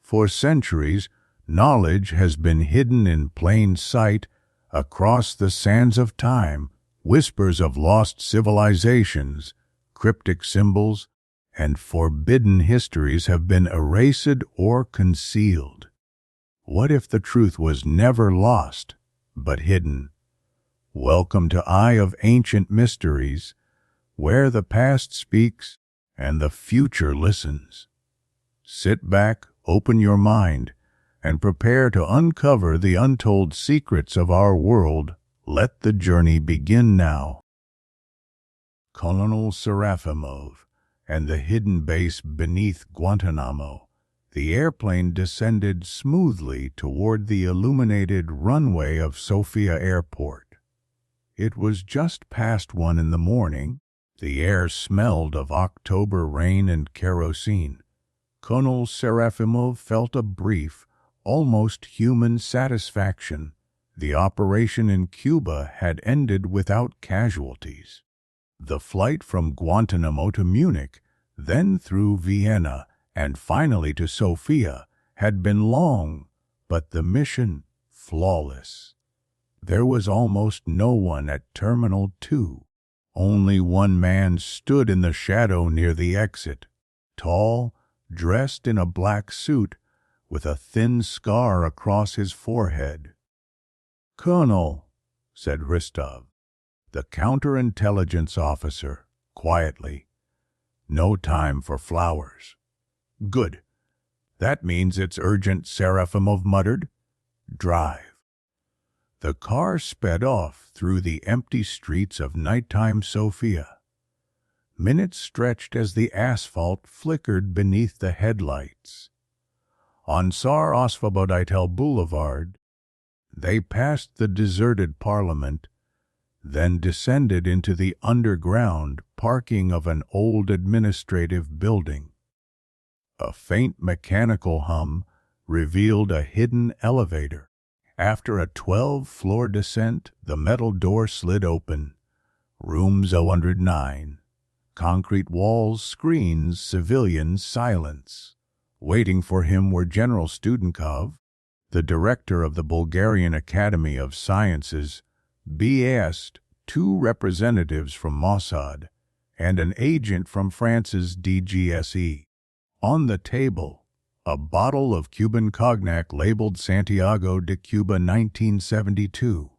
For centuries, knowledge has been hidden in plain sight across the sands of time. Whispers of lost civilizations, cryptic symbols, and forbidden histories have been erased or concealed. What if the truth was never lost, but hidden? Welcome to Eye of Ancient Mysteries, where the past speaks and the future listens. Sit back, open your mind, and prepare to uncover the untold secrets of our world. Let the journey begin now. Colonel Serafimov and the hidden base beneath Guantanamo. The airplane descended smoothly toward the illuminated runway of Sofia Airport. It was just past 1 in the morning. The air smelled of October rain and kerosene. Colonel Serafimov felt a brief, almost human satisfaction. The operation in Cuba had ended without casualties. The flight from Guantanamo to Munich, then through Vienna, and finally to Sofia, had been long, but the mission flawless. There was almost no one at Terminal 2. Only one man stood in the shadow near the exit, tall, dressed in a black suit, with a thin scar across his forehead. "Colonel," said Hristov, the counterintelligence officer, quietly. "No time for flowers." "Good. That means it's urgent," Serafimov muttered. "Drive." The car sped off through the empty streets of nighttime Sofia. Minutes stretched as the asphalt flickered beneath the headlights. On Tsar Osvoboditel Boulevard, they passed the deserted parliament, then descended into the underground parking of an old administrative building. A faint mechanical hum revealed a hidden elevator. After a 12-floor descent, the metal door slid open. Room 009. Concrete walls, screens, civilian silence. Waiting for him were General Studenkov, the director of the Bulgarian Academy of Sciences, BAST, 2 representatives from Mossad, and an agent from France's DGSE. On the table, a bottle of Cuban cognac labeled Santiago de Cuba 1972.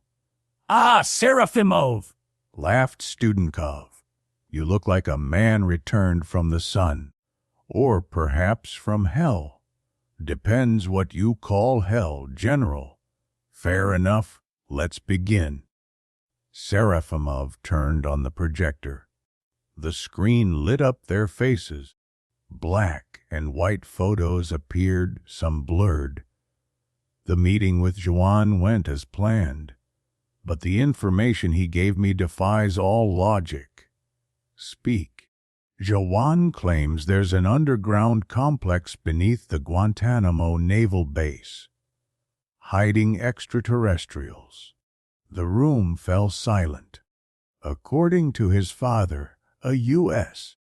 "Ah, Serafimov!" laughed Studenkov. "You look like a man returned from the sun. Or perhaps from hell. Depends what you call hell, General. Fair enough. Let's begin." Serafimov turned on the projector. The screen lit up their faces. Black and white photos appeared, some blurred. The meeting with Joan went as planned, but the information he gave me defies all logic. "Speak." "Joan claims there's an underground complex beneath the Guantanamo naval base, hiding extraterrestrials." The room fell silent. According to his father, a U.S.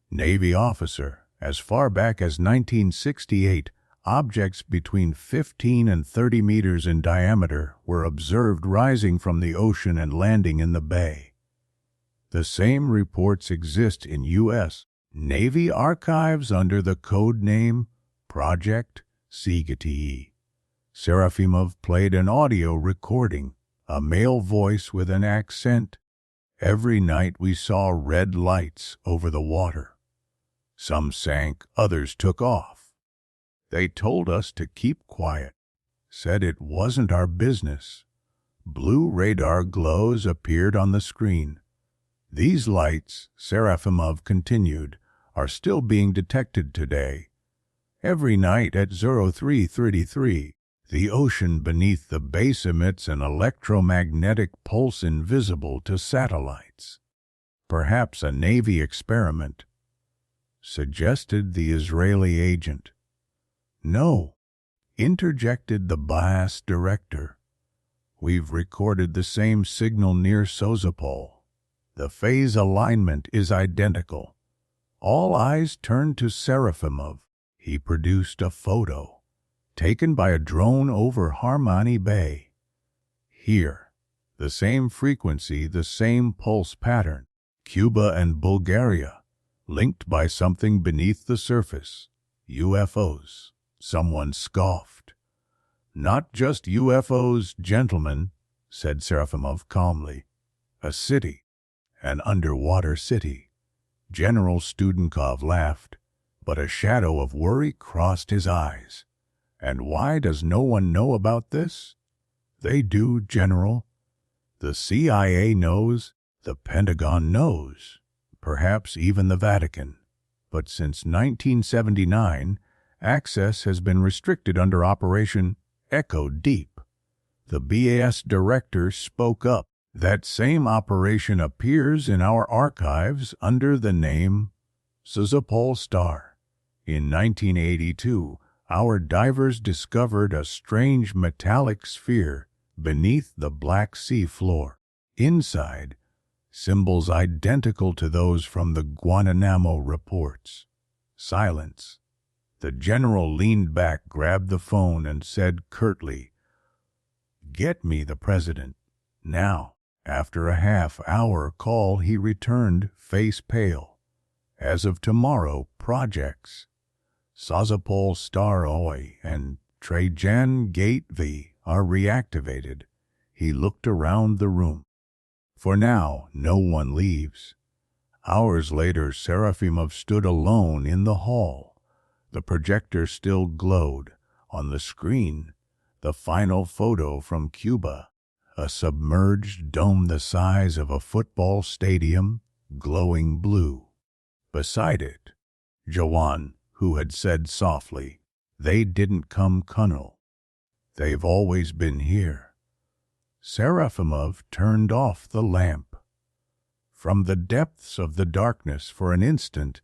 Navy officer, as far back as 1968, objects between 15 and 30 meters in diameter were observed rising from the ocean and landing in the bay. The same reports exist in U.S. Navy archives under the code name Project Sigeti. Serafimov played an audio recording, a male voice with an accent. "Every night we saw red lights over the water. Some sank, others took off. They told us to keep quiet, said it wasn't our business. Blue radar glows appeared on the screen. These lights," Serafimov continued, "are still being detected today. Every night at 0333, the ocean beneath the base emits an electromagnetic pulse invisible to satellites. Perhaps a Navy experiment," suggested the Israeli agent. "No," interjected the BIAS director. "We've recorded the same signal near Sozopol. The phase alignment is identical." All eyes turned to Serafimov. He produced a photo. taken by a drone over Harmony Bay. Here, the same frequency, the same pulse pattern. Cuba and Bulgaria, linked by something beneath the surface. UFOs. Someone scoffed. Not just UFOs, gentlemen, said Serafimov calmly. A city. An underwater city. General Studenkov laughed, but a shadow of worry crossed his eyes. And why does no one know about this? They do, General. The CIA knows, the Pentagon knows, perhaps even the Vatican. But since 1979, access has been restricted under Operation Echo Deep. The BAS director spoke up. That same operation appears in our archives under the name Sozopol Star. In 1982, our divers discovered a strange metallic sphere beneath the Black Sea floor. Inside, symbols identical to those from the Guantanamo reports. Silence. The general leaned back, grabbed the phone, and said curtly, "Get me the president, now." After a half-hour call, he returned, face pale. As of tomorrow, projects Sozopol Star Oi and Trajan Gate V are reactivated. He looked around the room. For now, no one leaves. Hours later, Serafimov stood alone in the hall. The projector still glowed. On the screen, the final photo from Cuba. A submerged dome the size of a football stadium, glowing blue. Beside it, Jawan, who had said softly, "They didn't come, Colonel. They've always been here." Serafimov turned off the lamp. From the depths of the darkness, for an instant,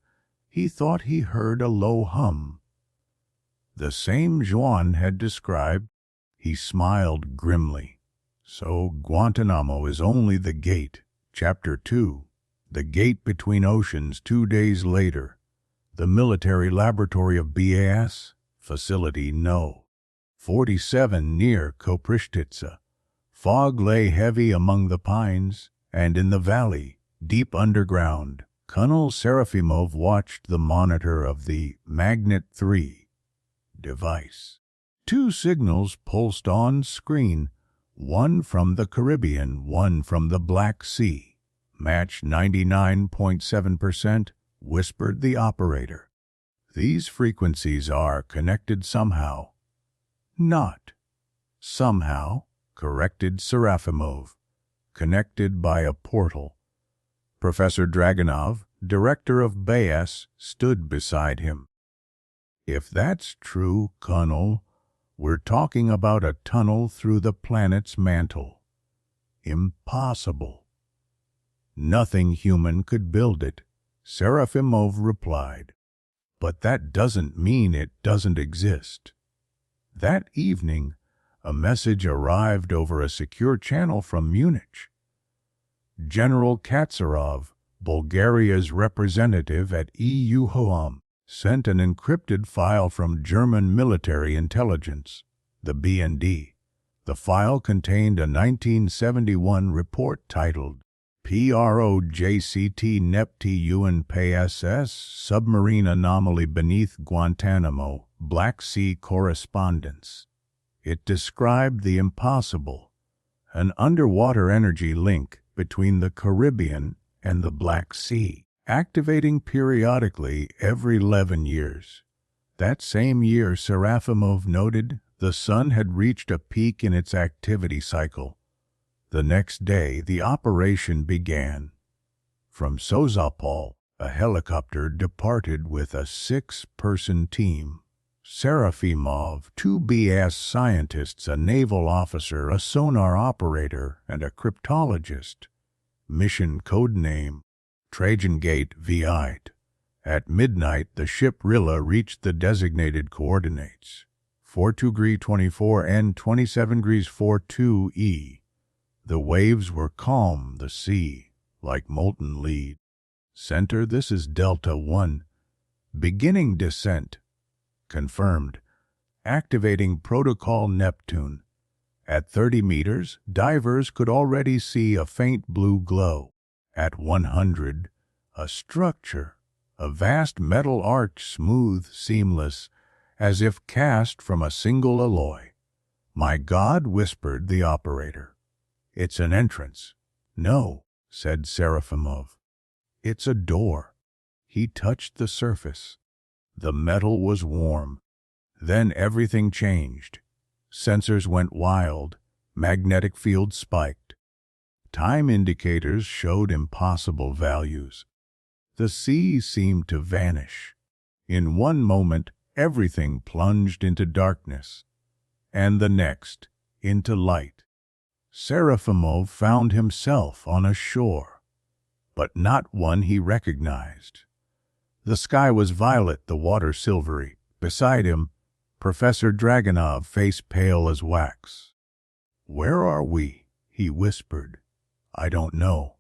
he thought he heard a low hum. The same Jawan had described. He smiled grimly. So Guantanamo is only the gate. Chapter 2. The gate between oceans. 2 days later. The military laboratory of BAS. Facility No. 47 near Kopristitsa. Fog lay heavy among the pines, and in the valley, deep underground, Colonel Serafimov watched the monitor of the Magnet 3 device. 2 signals pulsed on screen. One from the Caribbean, one from the Black Sea. Match 99.7%, whispered the operator. These frequencies are connected somehow. Not somehow, corrected Serafimov. Connected by a portal. Professor Dragonov, director of BAS, stood beside him. If that's true, Colonel, we're talking about a tunnel through the planet's mantle. Impossible. Nothing human could build it, Serafimov replied. But that doesn't mean it doesn't exist. That evening, a message arrived over a secure channel from Munich. General Katsarov, Bulgaria's representative at EU HOAM, sent an encrypted file from German military intelligence, the BND. The file contained a 1971 report titled PROJCT Neptune PSS Submarine Anomaly Beneath Guantanamo, Black Sea Correspondence. It described the impossible, an underwater energy link between the Caribbean and the Black Sea, activating periodically every 11 years. That same year, Serafimov noted, the sun had reached a peak in its activity cycle. The next day, the operation began. From Sozopol, a helicopter departed with a 6-person team. Serafimov, 2 BAS scientists, a naval officer, a sonar operator, and a cryptologist. Mission codename Trajan Gate V8. At midnight, the ship Rilla reached the designated coordinates 42°24 and 27°42'E. The waves were calm, the sea like molten lead. Center, this is Delta 1. Beginning descent. Confirmed. activating Protocol Neptune. At 30 meters, divers could already see a faint blue glow. At 100, a structure, a vast metal arch, smooth, seamless, as if cast from a single alloy. "My God," whispered the operator. "It's an entrance." "No," said Serafimov. "It's a door." He touched the surface. The metal was warm. Then everything changed. Sensors went wild. Magnetic fields spiked. Time indicators showed impossible values. The sea seemed to vanish. In one moment, everything plunged into darkness, and the next, into light. Serafimov found himself on a shore, but not one he recognized. The sky was violet, the water silvery. Beside him, Professor Dragunov, face pale as wax. "Where are we?" he whispered. "I don't know.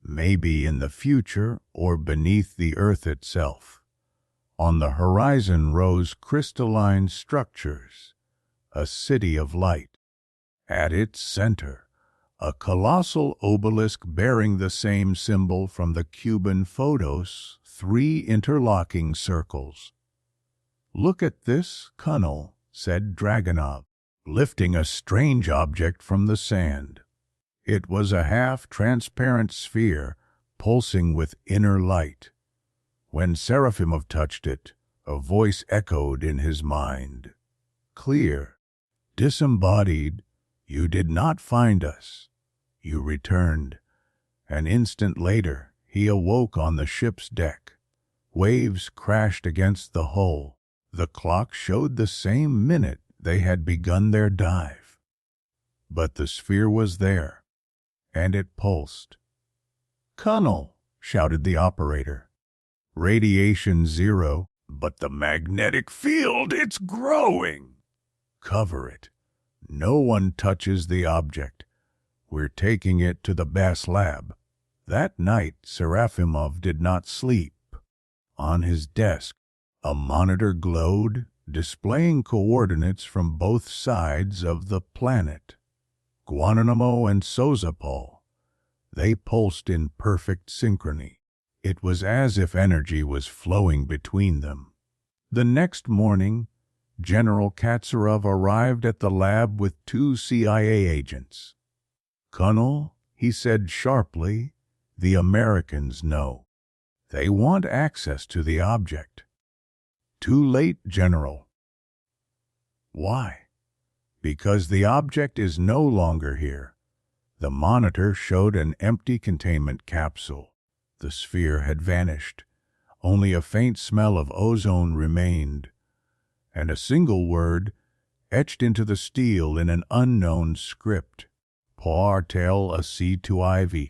Maybe in the future or beneath the earth itself." On the horizon rose crystalline structures, a city of light. At its center, a colossal obelisk bearing the same symbol from the Cuban photos, 3 interlocking circles. "Look at this, Colonel," said Dragunov, lifting a strange object from the sand. It was a half-transparent sphere, pulsing with inner light. When Serafimov touched it, a voice echoed in his mind. Clear, disembodied, "You did not find us. You returned." An instant later, he awoke on the ship's deck. Waves crashed against the hull. The clock showed the same minute they had begun their dive. But the sphere was there, and it pulsed. "Colonel," shouted the operator. "Radiation 0, but the magnetic field, it's growing." "Cover it. No one touches the object. We're taking it to the Bass lab." That night, Serafimov did not sleep. On his desk, a monitor glowed, displaying coordinates from both sides of the planet. Guantanamo and Sozopol. They pulsed in perfect synchrony. It was as if energy was flowing between them. The next morning, General Katsarov arrived at the lab with 2 CIA agents. "Colonel," he said sharply, "the Americans know. They want access to the object." "Too late, General." "Why?" "Because the object is no longer here." The monitor showed an empty containment capsule. The sphere had vanished. Only a faint smell of ozone remained, and a single word etched into the steel in an unknown script. "Par tel a C to Ivy."